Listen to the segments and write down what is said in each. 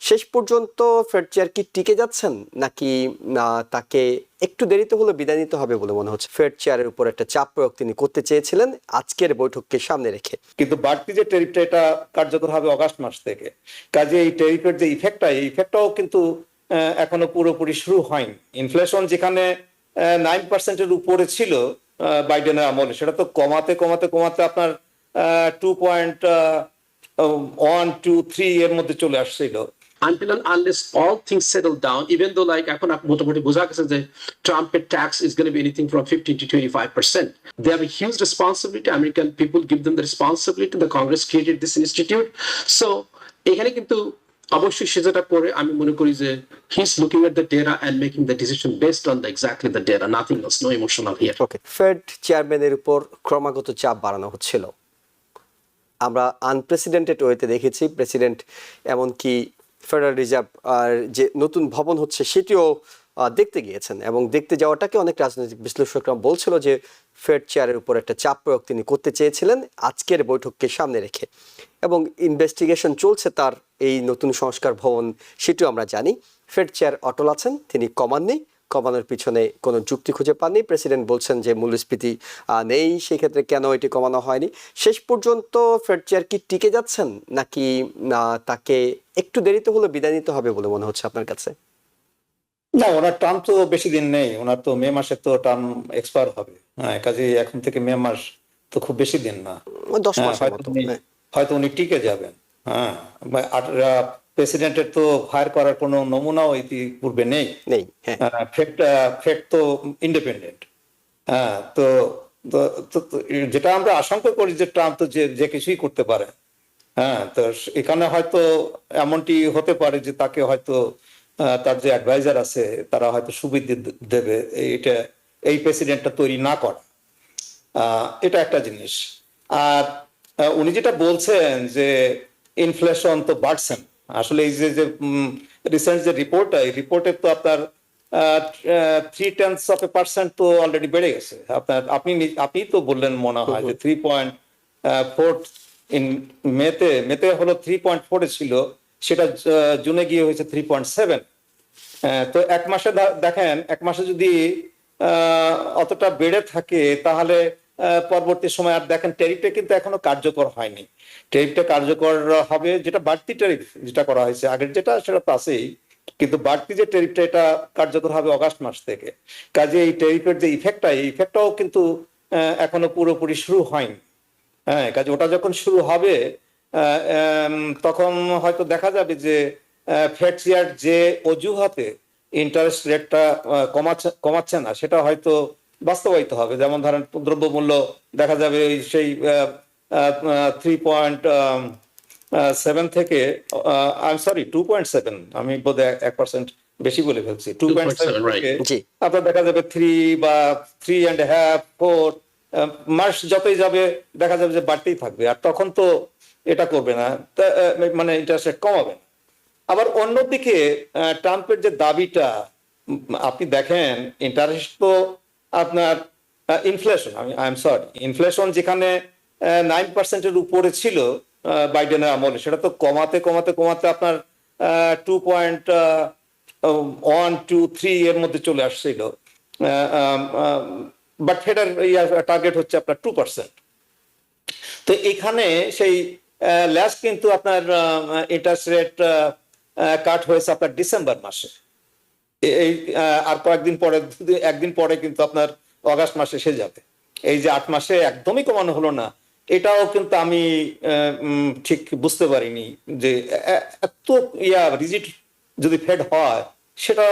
শেষ পর্যন্ত fade chair কি টিকে যাচ্ছেন নাকি তাকে একটু দেরিতে হলে বিদায় নিতে হবে বলে মনে হচ্ছে? ফেড চেয়ারের উপর একটা চাপ প্রয়োগ তিনি করতে চেয়েছিলেন আজকের বৈঠককে সামনে রেখে, কিন্তু বাড়তি যে ট্যারিফটা এটা কার্যকর হবে অগাস্ট মাস থেকে। কাজে এই ট্যারিফের যে ইফেক্টটা, এই ইফেক্টটাও কিন্তু এখনো পুরোপুরি শুরু হয়নি। ইনফ্লেশন যেখানে 9%-এর উপরে ছিল বাইডেনের আমলে, সেটা তো কমাতে কমাতে কমাতে আপনার 2.123 এর মধ্যে চলে আসছিল। Until and unless all things settle down, even though like এখন মোটামুটি বোঝা গেছে যে ট্রাম্পের tax is going to be anything from 15 to 25%. They have a huge responsibility. American people give them the responsibility. The Congress created this institute. So এখানে কিন্তু অবশ্যই সে যেটা করে আমি মনে করি যে he's looking at the data and making the decision based on the exactly the data, nothing else, no emotional here. Okay, Fed চেয়ারম্যানের উপর ক্রমাগত চাপ বাড়ানো হচ্ছিল। আমরা আনপ্রেসিডেন্টেড ওয়েতে দেখেছি প্রেসিডেন্ট এমনকি ফেডারেল রিজার্ভ আর যে নতুন ভবন হচ্ছে সেটিও দেখতে গিয়েছেন, এবং দেখতে যাওয়াটাকে অনেক রাজনৈতিক বিশ্লেষকরা বলছিল যে ফেড চেয়ারের উপর একটা চাপ প্রয়োগ তিনি করতে চেয়েছিলেন আজকের বৈঠককে সামনে রেখে, এবং ইনভেস্টিগেশন চলছে তার এই নতুন সংস্কার ভবন, সেটিও আমরা জানি। ফেড চেয়ার অটল আছেন, তিনি কমাননি, কমানোর পিছনে কোনো যুক্তি খুঁজে পাননি। প্রেসিডেন্ট বলছেন যে মূল্যস্ফীতি নেই, সেক্ষেত্রে কেন এটি কমানো হয়নি। শেষ পর্যন্ত ফেড চেয়ার কি টিকে যাচ্ছেন নাকি তাকে একটু দেরিতে হলে বিদায় নিতে হবে বলে মনে হচ্ছে আপনার কাছে? না, ওনার টার্ম তো বেশি দিন নেই, ওনার তো মে মাসে তো টার্ম এক্সপায়ার হবে। হ্যাঁ, কাজে এখন থেকে মে মাস তো খুব বেশি দিন না, 10 মাসের মতো। হয়তো উনি টিকে যাবেন। হ্যাঁ, প্রেসিডেন্টের তো ফায়ার করার কোনো নমুনাও ইতিপূর্বে নেই। ফেড তো ইন্ডিপেন্ডেন্ট। হ্যাঁ, তো যেটা আমরা আশঙ্কা করি যে ট্রাম্প তো যে কিছুই করতে পারে। হ্যাঁ, তো এখানে হয়তো এমনটি হতে পারে যে তাকে হয়তো তার যে অ্যাডভাইজার আছে তারা হয়তো সুবিধা দেবে এটা, এই প্রেসিডেন্টটা তৈরি না করা। এটা একটা জিনিস। আর উনি যেটা বলছেন যে ইনফ্লেশন তো বাড়ছেন, আসলে এই যে রিসেন্ট যে রিপোর্টটা, এই রিপোর্টের তো আপনার 0.3% তো অলরেডি বেড়ে গেছে। আপনি তো বললেন মনে হয় যে 3.4 ইন মেতে হলো 3.4 ছিল, সেটা জুনে গিয়ে হয়েছে 3.7। তো এক মাসে দেখেন, এক মাসে যদি অতটা বেড়ে থাকে তাহলে পরবর্তী সময় আর দেখেন ট্যারিফটা কিন্তু এখনো কার্যকর হয়নি। ট্যারিফটা কার্যকর হবে, যেটা বাড়তি ট্যারিফ যেটা করা হয়েছে আগের যেটা সেটা তো আছেই, কিন্তু বাড়তি যে ট্যারিফটা এটা কার্যকর হবে অগাস্ট মাস থেকে। কাজে এই ট্যারিফের যে ইফেক্টটা, এই ইফেক্টটাও কিন্তু এখনো পুরোপুরি শুরু হয়নি। হ্যাঁ, কাজে ওটা যখন শুরু হবে তখন হয়তো দেখা যাবে যে ফেড চেয়ার যে অজুহাতে ইন্টারেস্ট রেটটা কমাচ্ছে না সেটা হয়তো বাস্তবায়িত হবে। যেমন ধরেন দ্রব্যমূল্য দেখা যাবে সেই 3.7 থেকে 2.7, আমি বোধহয় 1% বেশি বলে ফেলছি, 2.7 থেকে আপনার দেখা যাবে 3 বা 3.5, 4 মাস যতই যাবে দেখা যাবে যে বাড়তেই থাকবে। আর তখন তো এটা করবে না, মানে ইন্টারেস্ট রেট কমাবে না। আবার অন্যদিকে ট্রাম্পের যে দাবিটা, আপনি দেখেন ইন্টারেস্ট তো আপনার ইনফ্লেশন যেখানে 9%-এর উপরে ছিল বাইডেনের আমলে, সেটা তো কমাতে কমাতে কমাতে আপনার 2.123 এর মধ্যে চলে আসছিল। বাট ফেডার টার্গেট হচ্ছে আপনার 2%। তো এখানে সেই লাস্ট কিন্তু আপনার ইন্টারেস্ট রেট কাট হয়েছে আপনার ডিসেম্বর মাসে। এই আর কয়েকদিন পরে, একদিন পরে কিন্তু আপনার অগাস্ট মাসে এসে যাবে। এই যে 8 মাসে একদমই কমানো হলো না, এটাও কিন্তু আমি ঠিক বুঝতে পারিনি যে এত রিজিড যদি ফেড হয়, সেটা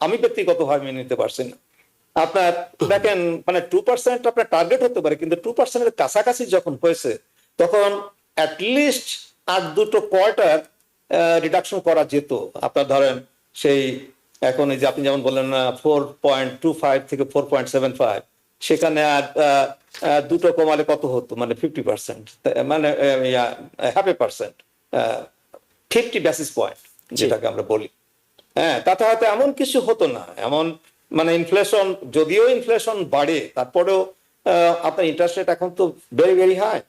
আমি ব্যক্তিগতভাবে মেনে নিতে পারছি না। আপনার দেখেন মানে 2% আপনার টার্গেট হতে পারে, কিন্তু 2%-এর কাছাকাছি যখন হয়েছে তখন অ্যাটলিস্ট আর 2 কোয়ার্টার রিডাকশন করা যেত। আপনার ধরেন সেই এখন এই যে আপনি যেমন বললেন 4.25 থেকে 4.75, সেখানে আর 2 কমালে কত হতো, মানে 50%, মানে 0.5%, 50 বেসিস পয়েন্ট যেটাকে আমরা বলি। হ্যাঁ, তাতে হয়তো এমন কিছু হতো না, এমন মানে ইনফ্লেশন, যদিও ইনফ্লেশন বাড়ে তারপরেও আপনার ইন্টারেস্ট রেট এখন তো ভেরি ভেরি হাই।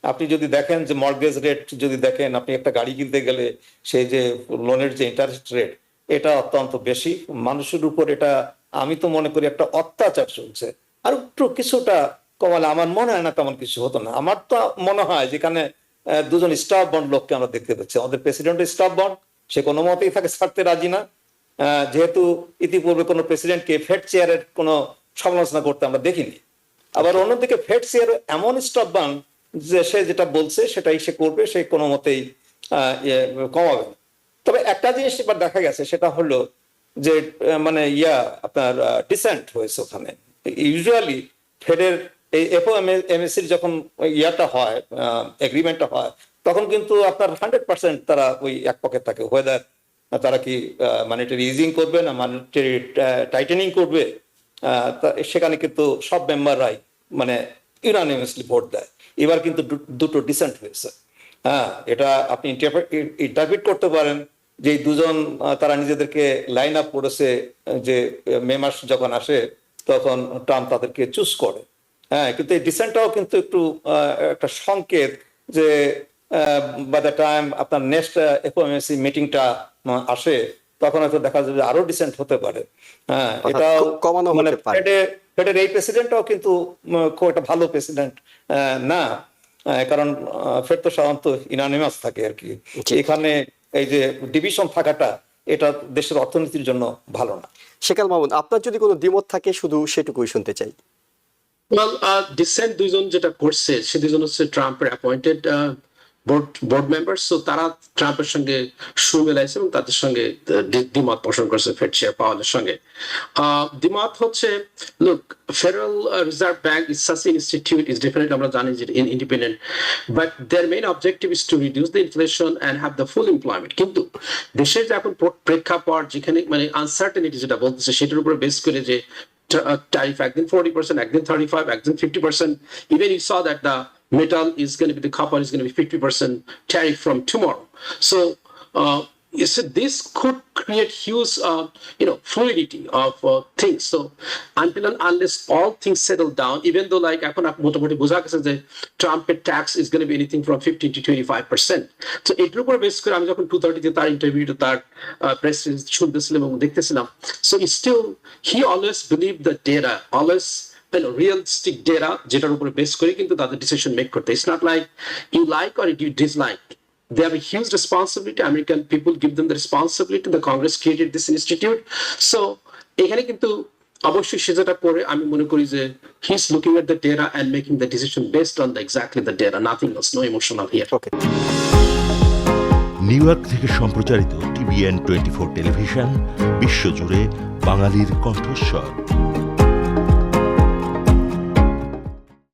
আপনি যদি দেখেন যে মর্গেজ রেট যদি দেখেন, আপনি একটা গাড়ি কিনতে গেলে সেই যে লোনের যে ইন্টারেস্ট রেট, এটা অত্যন্ত বেশি। মানুষের উপর এটা আমি তো মনে করি একটা অত্যাচার চলছে। আর একটু কিছুটা কমালে আমার মনে হয় না তেমন কিছু হতো না। আমার তো মনে হয় যেখানে দুজন স্টাফ বন্ড লোককে আমরা দেখতে পাচ্ছি, আমাদের প্রেসিডেন্টের স্টাফ বন্ড, সে কোনো মতেই তাকে ছাড়তে রাজি না। যেহেতু ইতিপূর্বে কোনো প্রেসিডেন্টকে ফেড চেয়ারের কোনো সমালোচনা করতে আমরা দেখিনি। আবার অন্যদিকে ফেড চেয়ার এমন স্টাফ বন্ড যে সে যেটা বলছে সেটাই সে করবে, সে কোনো মতেই কমাবে না। তবে একটা জিনিস এবার দেখা গেছে, সেটা হলো যে মানে আপনার ডিসেন্ট হয়েছে ওখানে। ইউজুয়ালি ফেডের এই এফওএমএসির যখন ইয়াটা হয়, এগ্রিমেন্টটা হয়, তখন কিন্তু আপনার 100% তারা ওই এক পক্ষে থাকে, ওয়েদার তারা কি মানিটারি ইজিং করবে না মানিটারি টাইটেনিং করবে, সেখানে কিন্তু সব মেম্বাররাই মানে ইউনানিমাসলি ভোট দেয়। এবার কিন্তু দুটো ডিসেন্ট হয়েছে। এটা আপনি ইন্টারপ্রিট করতে পারেন যে এই দুজন তারা নিজেদেরকে লাইন আপ করেছে, যে মে মাস যখন আসে তখন ট্রাম্প তাদেরকে চুজ করে। কিন্তু এই ডিসেন্টটাও কিন্তু একটু একটা সংকেত যে বাই দ্য টাইম আপনার নেক্সট এফওএমসি মিটিংটা আসে, তখন হয়তো দেখা যাবে আরো ডিসেন্ট হতে পারে। এটাও কমানো মানে হতে পারে। ফেডের এই প্রেসিডেন্টটাও কিন্তু খুব একটা ভালো প্রেসিডেন্ট না, কারণ ফেড তো সাধারণত ইউনানিমাস থাকে আর কি। এখানে এই যে ডিভিশন থাকাটা, এটা দেশের অর্থনীতির জন্য ভালো না। শেখ আল মামুন, আপনার যদি কোনো দ্বিমত থাকে শুধু সেটুকুই শুনতে চাই। ওয়েল, ডিসেন্ট দুইজন যেটা করছে, সে দুইজন হচ্ছে ট্রাম্পের অ্যাপয়েন্টেড বোর্ড মেম্বার। সো তারা ট্রাম্পের সঙ্গে সুর মেলাইছে এবং তাদের সঙ্গে দ্বিমত পোষণ করছে ফেড চেয়ার পাওয়ালের সঙ্গে। দ্বিমত হচ্ছে, look, federal reserve bank is such N institute, is definitely আমরা জানি যে independent, but there main objective is to reduce the inflation and have the full employment. কিন্তু দেশের যে এখন প্রেক্ষাপট, যেখানে মানে আনসার্টেনিটি যেটা বলতেছে, সেটার উপরে বেস করে যে tariff একদিন 40%, একদিন 35%, একদিন 50%. Even you saw that the metal is going to be, the copper is going to be 50% tariff from tomorrow. So this could create huge fluidity of things. So until and unless all things settle down, even though like এখন মোটামুটি বোঝা গেছে যে ট্রাম্পের tax is going to be anything from 15 to 25%. So এটার উপর base করে আমি যখন 2:30 তার ইন্টারভিউটা, তার প্রেস শুনতেছিলাম এবং দেখতেছিলাম, so still he always believed the data, always realistic data, যেটার উপরে বেস করে কিন্তু তাদের ডিসিশন মেক করতে। It's not like you like or you dislike. They have a huge responsibility. American people give them the responsibility. The Congress created this institute. So এখানে কিন্তু অবশ্যই সে যেটা করে, আমি মনে করি যে he is looking at the data and making the decision based on exactly the data, nothing else, no emotional here. Okay. New York থেকে সম্প্রচারিত TVN 24 টেলিভিশন বিশ্বজুড়ে বাঙালির কণ্ঠস্বর।